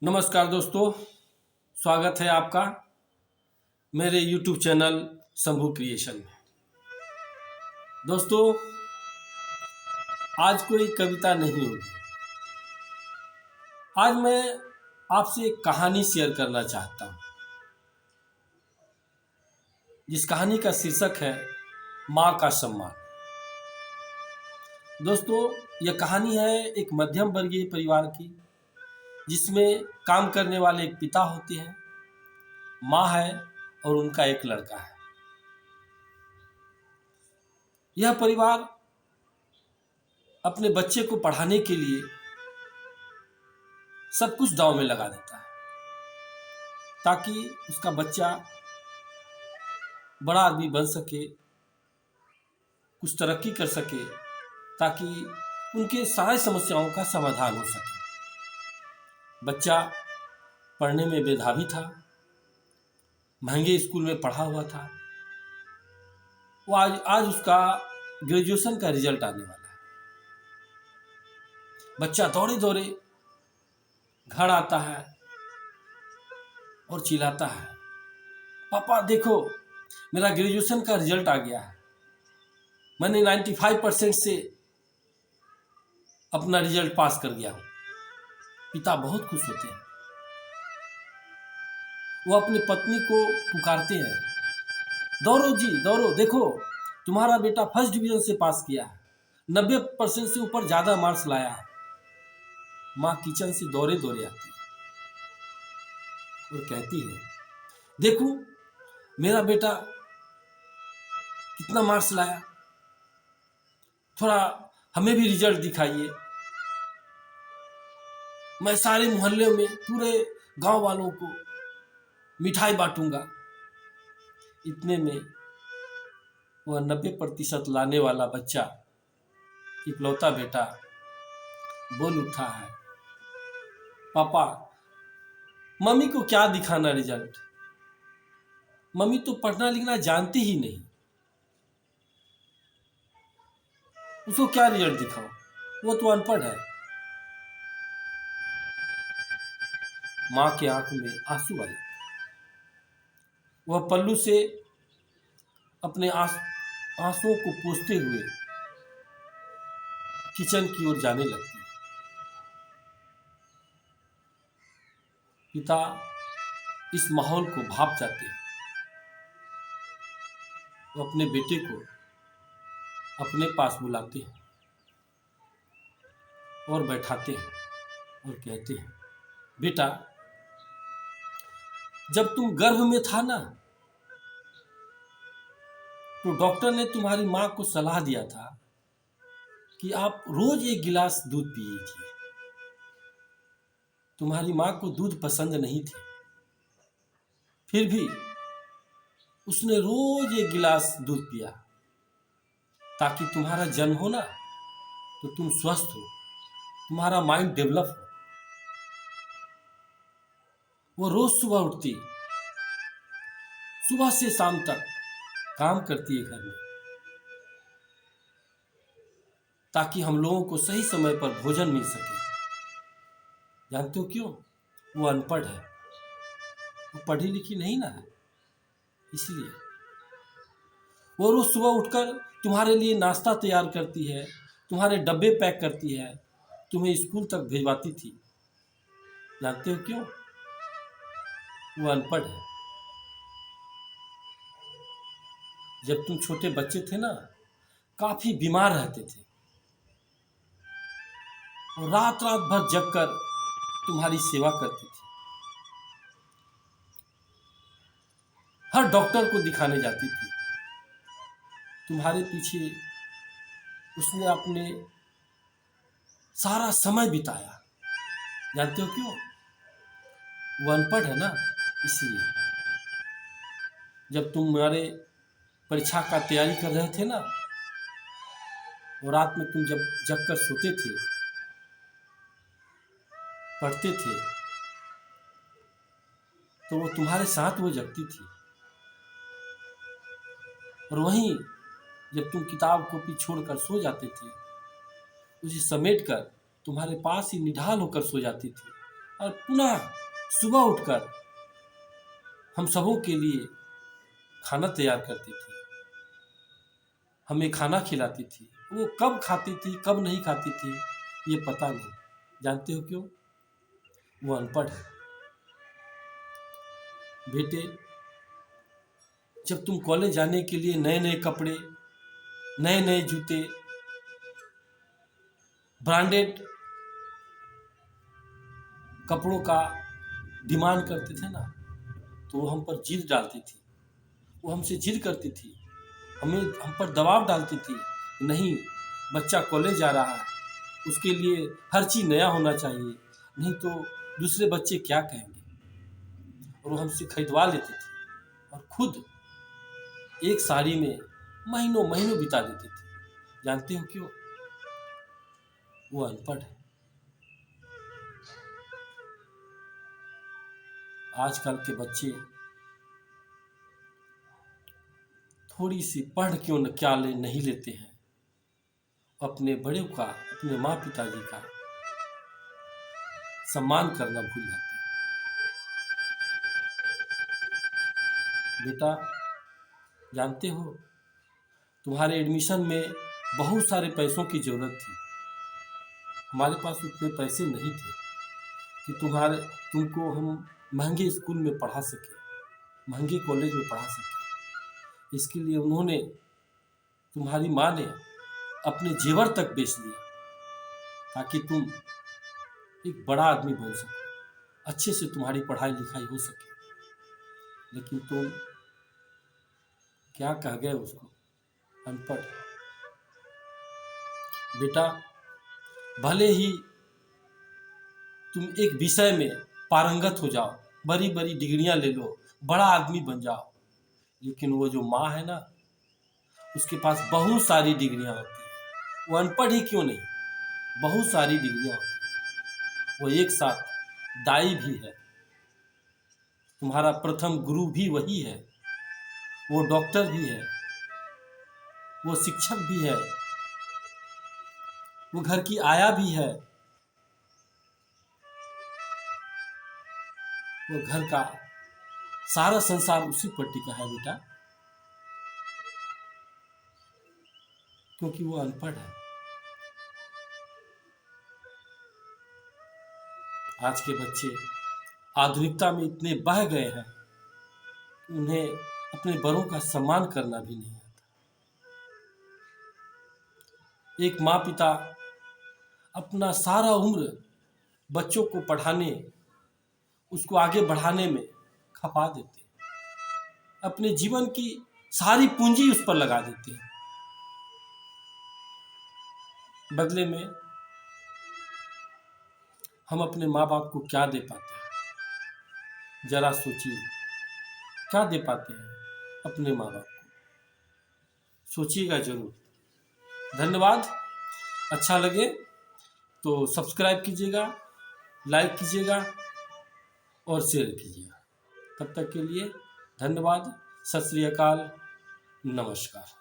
नमस्कार दोस्तों, स्वागत है आपका मेरे YouTube चैनल शंभू क्रिएशन में। दोस्तों, आज कोई कविता नहीं होगी। आज मैं आपसे एक कहानी शेयर करना चाहता हूँ, जिस कहानी का शीर्षक है माँ का सम्मान। दोस्तों, यह कहानी है एक मध्यम वर्गीय परिवार की, जिसमें काम करने वाले एक पिता होते हैं, माँ है और उनका एक लड़का है। यह परिवार अपने बच्चे को पढ़ाने के लिए सब कुछ दांव में लगा देता है, ताकि उसका बच्चा बड़ा आदमी बन सके, कुछ तरक्की कर सके, ताकि उनके सारे समस्याओं का समाधान हो सके। बच्चा पढ़ने में मेधावी था, महंगे स्कूल में पढ़ा हुआ था। वो आज उसका ग्रेजुएशन का रिजल्ट आने वाला है। बच्चा दौड़े दौड़े घर आता है और चिल्लाता है, पापा देखो, मेरा ग्रेजुएशन का रिजल्ट आ गया है। मैंने 95% से अपना रिजल्ट पास कर गया हूँ। पिता बहुत खुश होते हैं। वो अपनी पत्नी को पुकारते हैं, दौड़ो जी दौड़ो, देखो तुम्हारा बेटा फर्स्ट डिवीजन से पास किया है, 90% से ऊपर ज़्यादा मार्क्स लाया है। माँ किचन से दौड़े दौड़े आती है और कहती है, देखो मेरा बेटा कितना मार्क्स लाया, थोड़ा हमें भी रिजल्ट दिखाइए। मैं सारे मोहल्ले में पूरे गांव वालों को मिठाई बांटूंगा। इतने में वह 90% लाने वाला बच्चा, इकलौता बेटा, बोल उठा है, पापा मम्मी को क्या दिखाना रिजल्ट, मम्मी तो पढ़ना लिखना जानती ही नहीं, उसको क्या रिजल्ट दिखाओ, वो तो अनपढ़ है। माँ के आंख में आंसू आए। वह पल्लू से अपने आंसुओं को पोंछते हुए किचन की ओर जाने लगती है। पिता इस माहौल को भाप जाते हैं। वो अपने बेटे को अपने पास बुलाते हैं और बैठाते हैं और कहते हैं, बेटा जब तुम गर्भ में था ना, तो डॉक्टर ने तुम्हारी माँ को सलाह दिया था कि आप रोज 1 गिलास दूध पीजिए। तुम्हारी माँ को दूध पसंद नहीं थे, फिर भी उसने रोज 1 गिलास दूध पिया, ताकि तुम्हारा जन्म हो ना तो तुम स्वस्थ हो, तुम्हारा माइंड डेवलप हो। वो रोज सुबह उठती, सुबह से शाम तक काम करती है घर में, ताकि हम लोगों को सही समय पर भोजन मिल सके। जानते हो क्यों? वो अनपढ़ है, वो पढ़ी लिखी नहीं ना है, इसलिए वो रोज सुबह उठकर तुम्हारे लिए नाश्ता तैयार करती है, तुम्हारे डब्बे पैक करती है, तुम्हें स्कूल तक भिजवाती थी। जानते हो क्यों? वो अनपढ़ है। जब तुम छोटे बच्चे थे ना, काफी बीमार रहते थे और रात रात भर जगकर तुम्हारी सेवा करती थी। हर डॉक्टर को दिखाने जाती थी। तुम्हारे पीछे उसने अपने सारा समय बिताया। जानते हो क्यों? वो अनपढ़ है ना, इसलिए। जब तुम्हारे परीक्षा का तैयारी कर रहे थे ना, और रात में तुम जब जगकर सोते थे, पढ़ते थे, तो वो तुम्हारे साथ वो जगती थी। और वहीं जब तुम किताब कॉपी छोड़कर सो जाते थे, उसे समेट कर तुम्हारे पास ही निढाल होकर सो जाती थी और पुनः सुबह उठकर हम सबों के लिए खाना तैयार करती थी, हमें खाना खिलाती थी। वो कब खाती थी कब नहीं खाती थी ये पता नहीं। जानते हो क्यों? वो अनपढ़ है। बेटे, जब तुम कॉलेज जाने के लिए नए नए कपड़े, नए नए जूते, ब्रांडेड कपड़ों का डिमांड करते थे ना, तो वो हम पर जिद डालती थी, वो हमसे जिद करती थी, हम पर दबाव डालती थी। नहीं, बच्चा कॉलेज जा रहा है, उसके लिए हर चीज़ नया होना चाहिए, नहीं तो दूसरे बच्चे क्या कहेंगे। और वो हमसे खरीदवा लेती थी और खुद एक साड़ी में महीनों महीनों बिता देती थी। जानते हो क्यों? वो अनपढ़ है। आजकल के बच्चे थोड़ी सी पढ़ क्यों न क्या ले नहीं लेते हैं, अपने बड़ों का, अपने माँ पिताजी का सम्मान करना भूल जाते हैं। बेटा, जानते हो तुम्हारे एडमिशन में बहुत सारे पैसों की ज़रूरत थी। हमारे पास उतने पैसे नहीं थे कि तुमको हम महंगे स्कूल में पढ़ा सके, महंगे कॉलेज में पढ़ा सके। इसके लिए उन्होंने, तुम्हारी माँ ने अपने जेवर तक बेच दिया ताकि तुम एक बड़ा आदमी बन सको, अच्छे से तुम्हारी पढ़ाई लिखाई हो सके। लेकिन तुम क्या कह गए उसको? अनपढ़। बेटा, भले ही तुम एक विषय में पारंगत हो जाओ, बड़ी बड़ी डिग्रियां ले लो, बड़ा आदमी बन जाओ, लेकिन वो जो माँ है ना, उसके पास बहुत सारी डिग्रियां होती हैं। वो अनपढ़ ही क्यों नहीं, बहुत सारी डिग्रियां होती हैं। वो एक साथ दाई भी है, तुम्हारा प्रथम गुरु भी वही है, वो डॉक्टर भी है, वो शिक्षक भी है, वो घर की आया भी है, वो घर का सारा संसार उसी पर टिका है बेटा, क्योंकि वो अनपढ़ है। आज के बच्चे आधुनिकता में इतने बह गए हैं कि उन्हें अपने बड़ों का सम्मान करना भी नहीं आता। एक माँ पिता अपना सारा उम्र बच्चों को पढ़ाने, उसको आगे बढ़ाने में खपा देते हैं, अपने जीवन की सारी पूंजी उस पर लगा देते हैं। बदले में हम अपने माँ बाप को क्या दे पाते हैं? जरा सोचिए, क्या दे पाते हैं अपने माँ बाप को? सोचिएगा जरूर। धन्यवाद। अच्छा लगे तो सब्सक्राइब कीजिएगा, लाइक कीजिएगा और शेयर कीजिएगा। तब तक के लिए धन्यवाद। सत श्री अकाल, नमस्कार।